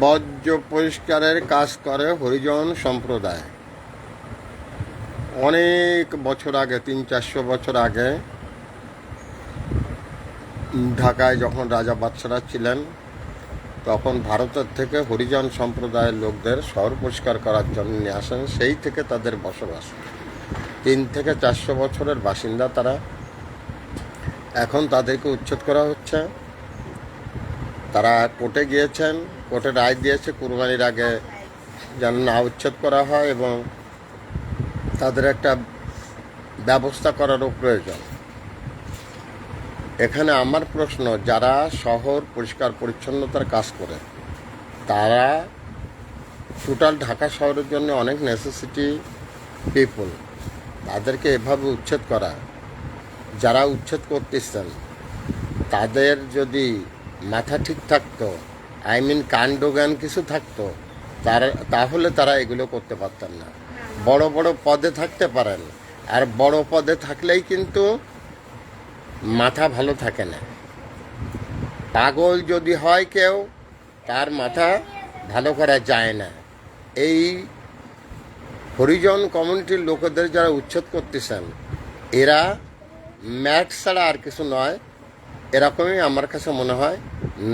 বর্জ্য পরিষ্কারের কাজ করে হরিজন সম্প্রদায়। অনেক বছর আগে, 300-400 বছর আগে ঢাকায় যখন রাজা বাদশারা ছিলেন, তখন ভারতের থেকে হরিজন সম্প্রদায়ের লোকদের শহর পরিষ্কার করার জন্য নিয়ে আসেন। সেই থেকে তাদের বসবাস, 300-400 বছরের বাসিন্দা তারা। এখন তাদেরকে উচ্ছেদ করা হচ্ছে। তারা কোর্টে গিয়েছেন, কোর্টে রায় দিয়েছে কুরবানির আগে যেন না উচ্ছেদ করা হয় এবং তাদের একটা ব্যবস্থা করারও প্রয়োজন। এখানে আমার প্রশ্ন, যারা শহর পরিষ্কার পরিচ্ছন্নতার কাজ করে, তারা টোটাল ঢাকা শহরের জন্য অনেক নেসেসিটি পিপল, তাদেরকে এভাবে উচ্ছেদ করা, যারা উচ্ছেদ করতেছেন তাদের যদি মাথা ঠিক থাকতো, কাণ্ডজ্ঞান কিছু থাকতো, তাহলে তারা এগুলো করতে পারতেন না। বড় বড় পদে থাকতে পারেন, আর বড় পদে থাকলেই কিন্তু মাথা ভালো থাকে না। পাগল যদি হয় কেউ, তার মাথা ভালো করা যায় না। এই হরিজন কমিউনিটির লোকেদের যারা উচ্ছেদ করতেছেন, এরা ম্যাট ছাড়া আর কিছু নয়। এরকমই আমার কাছে মনে হয়।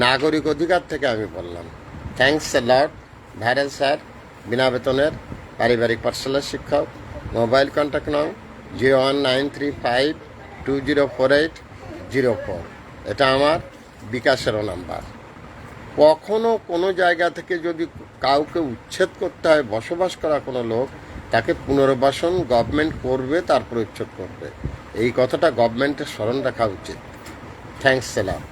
নাগরিক অধিকার থেকে আমি বললাম। Thanks a lot viral sir, বিনা বেতনের পারিবারিক পাঠশালার শিক্ষক। মোবাইল কন্ট্যাক্ট নং 01935204804। এটা আমার বিকাশেরও নাম্বার। কখনো কোনো জায়গা থেকে যদি কাউকে উচ্ছেদ করতে হয়, বসবাস করা কোনো লোক, তাকে পুনর্বাসন গভর্নমেন্ট করবে, তারপর উচ্ছেদ করবে। এই কথাটা গভর্নমেন্টের স্মরণ রাখা উচিত। Thanks a lot.